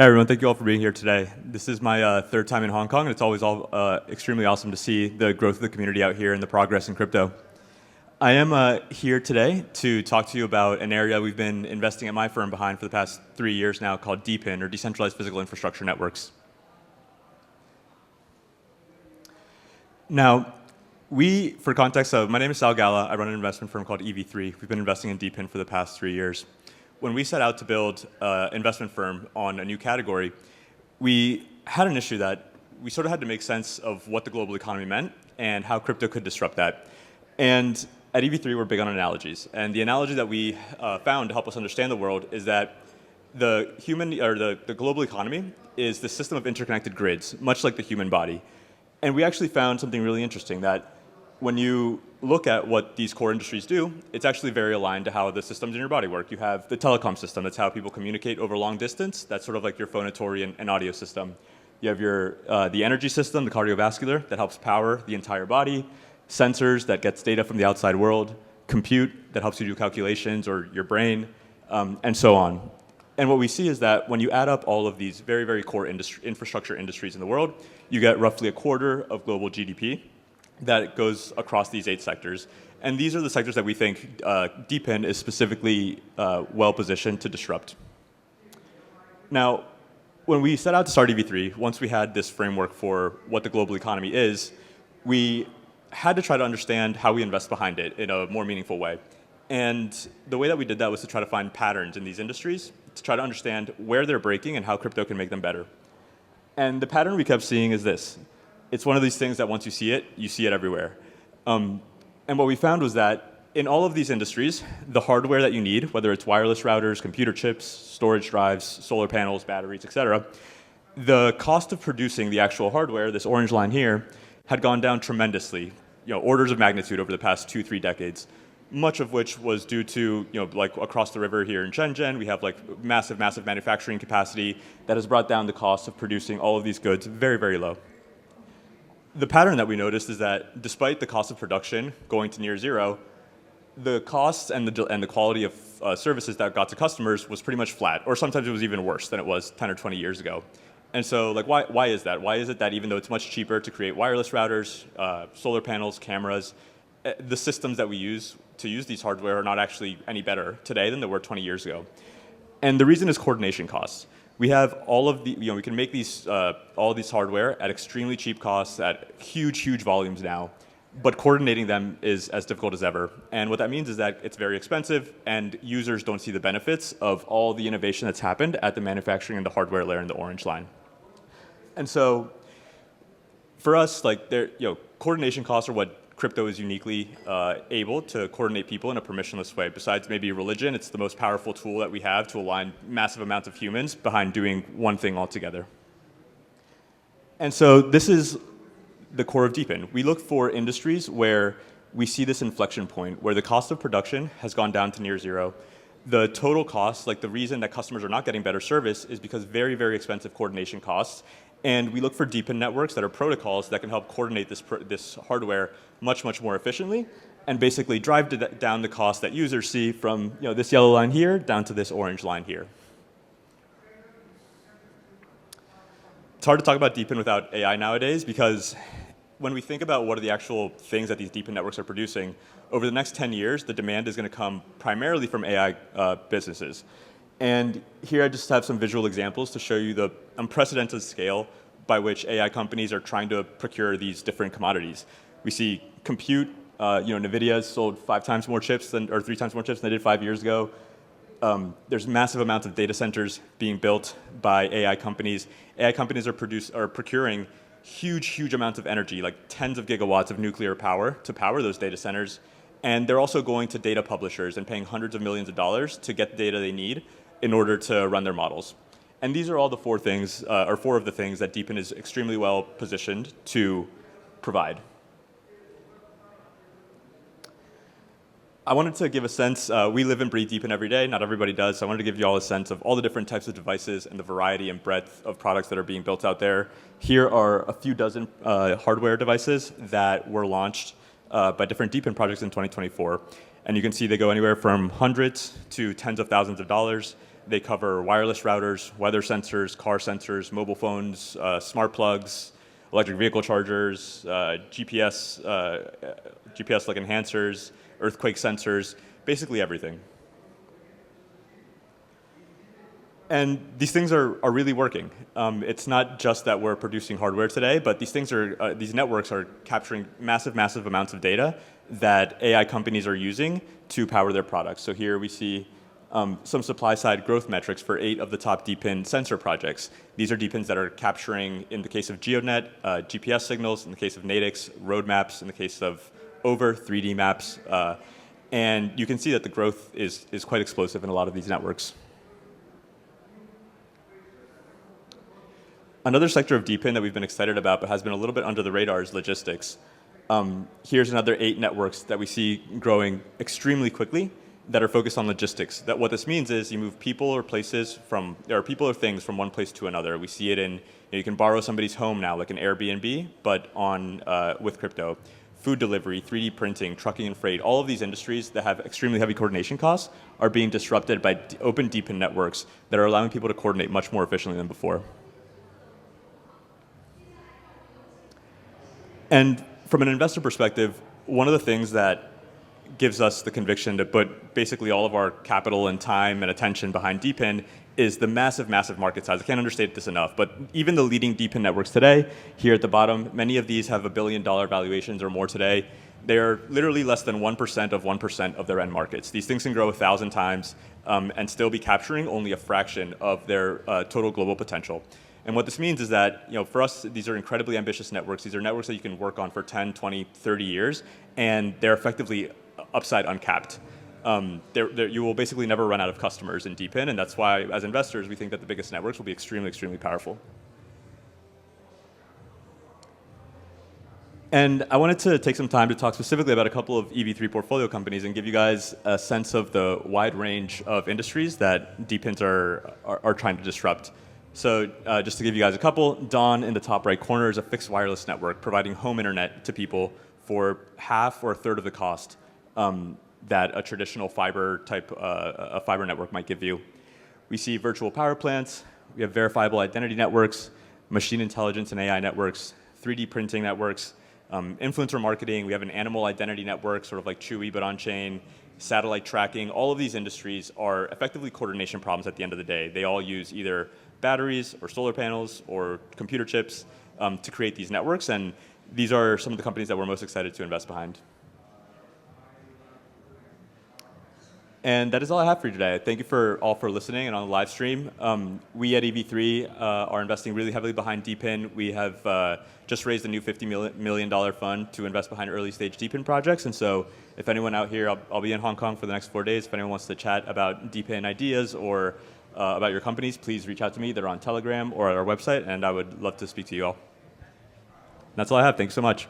Hey everyone, thank you all for being here today. This is my third time in Hong Kong, and it's always extremely awesome to see the growth of the community out here and the progress in crypto. I am here today to talk to you about an area we've been investing at my firm behind for the past 3 years now called DePIN, or Decentralized Physical Infrastructure Networks. Now, for context, my name is Sal Gala. I run an investment firm called EV3. We've been investing in DePIN for the past 3 years. When we set out to build an investment firm on a new category, we had an issue that we sort of had to make sense of what the global economy meant and how crypto could disrupt that. And at EV3, we're big on analogies. And the analogy that we found to help us understand the world is that the global economy is the system of interconnected grids, much like the human body. And we actually found something really interesting, that when you look at what these core industries do, it's actually very aligned to how the systems in your body work. You have the telecom system, that's how people communicate over long distance. That's sort of like your phonatory and audio system. You have the energy system, the cardiovascular, that helps power the entire body. Sensors, that gets data from the outside world. Compute, that helps you do calculations, or your brain, and so on. And what we see is that when you add up all of these very, very core infrastructure industries in the world, you get roughly a quarter of global GDP that goes across these 8 sectors. And these are the sectors that we think DePIN is specifically well-positioned to disrupt. Now, when we set out to start EV3, once we had this framework for what the global economy is, we had to try to understand how we invest behind it in a more meaningful way. And the way that we did that was to try to find patterns in these industries, to try to understand where they're breaking and how crypto can make them better. And the pattern we kept seeing is this. It's one of these things that once you see it everywhere. And what we found was that in all of these industries, the hardware that you need, whether it's wireless routers, computer chips, storage drives, solar panels, batteries, et cetera, the cost of producing the actual hardware, this orange line here, had gone down tremendously, orders of magnitude over the past 2-3 decades. Much of which was due to, like across the river here in Shenzhen, we have like massive manufacturing capacity that has brought down the cost of producing all of these goods very, very low. The pattern that we noticed is that despite the cost of production going to near zero, the costs and the quality of services that got to customers was pretty much flat, or sometimes it was even worse than it was 10 or 20 years ago. And so, like, why is that? Why is it that even though it's much cheaper to create wireless routers, solar panels, cameras, the systems that we use to use these hardware are not actually any better today than they were 20 years ago? And the reason is coordination costs. We have all of the, we can make these, all these hardware at extremely cheap costs, at huge volumes now, but coordinating them is as difficult as ever. And what that means is that it's very expensive, and users don't see the benefits of all the innovation that's happened at the manufacturing and the hardware layer in the orange line. And so, for us, like, coordination costs are what crypto is uniquely able to coordinate people in a permissionless way. Besides maybe religion, it's the most powerful tool that we have to align massive amounts of humans behind doing one thing altogether. And so this is the core of DePIN. We look for industries where we see this inflection point, where the cost of production has gone down to near zero. The total cost, like the reason that customers are not getting better service, is because very, very expensive coordination costs. And we look for DePIN networks that are protocols that can help coordinate this hardware much more efficiently, and basically drive down the cost that users see from this yellow line here down to this orange line here. It's hard to talk about DePIN without AI nowadays, because when we think about what are the actual things that these DePIN networks are producing, over the next 10 years, the demand is going to come primarily from AI businesses. And here I just have some visual examples to show you the unprecedented scale by which AI companies are trying to procure these different commodities. We see compute, NVIDIA has sold 5 times more chips or 3 times more chips than they did 5 years ago. There's massive amounts of data centers being built by AI companies. AI companies are procuring huge amounts of energy, like tens of gigawatts of nuclear power to power those data centers. And they're also going to data publishers and paying hundreds of millions of dollars to get the data they need in order to run their models. And these are all the 4 of the things that DePIN is extremely well positioned to provide. I wanted to give a sense, we live and breathe DePIN every day, not everybody does, so I wanted to give you all a sense of all the different types of devices and the variety and breadth of products that are being built out there. Here are a few dozen hardware devices that were launched by different DePIN projects in 2024. And you can see they go anywhere from hundreds to tens of thousands of dollars. They cover wireless routers, weather sensors, car sensors, mobile phones, smart plugs, electric vehicle chargers, GPS like enhancers, earthquake sensors, basically everything. And these things are really working. It's not just that we're producing hardware today, but these networks are capturing massive amounts of data that AI companies are using to power their products. So here we see some supply-side growth metrics for 8 of the top DePIN sensor projects. These are DePINs that are capturing, in the case of GeoNet, GPS signals, in the case of Nadix, road maps, in the case of Over, 3D maps. And you can see that the growth is quite explosive in a lot of these networks. Another sector of DePIN that we've been excited about but has been a little bit under the radar is logistics. Here's another 8 networks that we see growing extremely quickly that are focused on logistics. What this means is you move people or things from one place to another. We see it in, you can borrow somebody's home now, like an Airbnb, but with crypto. Food delivery, 3D printing, trucking and freight, all of these industries that have extremely heavy coordination costs are being disrupted by open DePIN networks that are allowing people to coordinate much more efficiently than before. And from an investor perspective, one of the things that gives us the conviction to put basically all of our capital and time and attention behind DePIN is the massive market size. I can't understate this enough, but even the leading DePIN networks today, here at the bottom, many of these have $1 billion valuations or more today. They are literally less than 1% of their end markets. These things can grow 1,000 times and still be capturing only a fraction of their total global potential. And what this means is that, for us, these are incredibly ambitious networks. These are networks that you can work on for 10, 20, 30 years, and they're effectively upside uncapped. You will basically never run out of customers in DePIN, and that's why, as investors, we think that the biggest networks will be extremely powerful. And I wanted to take some time to talk specifically about a couple of EV3 portfolio companies and give you guys a sense of the wide range of industries that DePINs are trying to disrupt. So just to give you guys a couple, Dawn in the top right corner is a fixed wireless network providing home internet to people for half or a third of the cost that a traditional fiber network might give you. We see virtual power plants, we have verifiable identity networks, machine intelligence and AI networks, 3D printing networks, influencer marketing, we have an animal identity network, sort of like Chewy but on chain, satellite tracking. All of these industries are effectively coordination problems at the end of the day. They all use either batteries or solar panels or computer chips to create these networks, and these are some of the companies that we're most excited to invest behind. And that is all I have for you today. Thank you all for listening and on the live stream. We at EV3 are investing really heavily behind DePIN. We have just raised a new $50 million fund to invest behind early stage DePIN projects. And so if anyone out here, I'll be in Hong Kong for the next 4 days. If anyone wants to chat about DePIN ideas or about your companies, please reach out to me. They're on Telegram or at our website, and I would love to speak to you all. That's all I have. Thanks so much.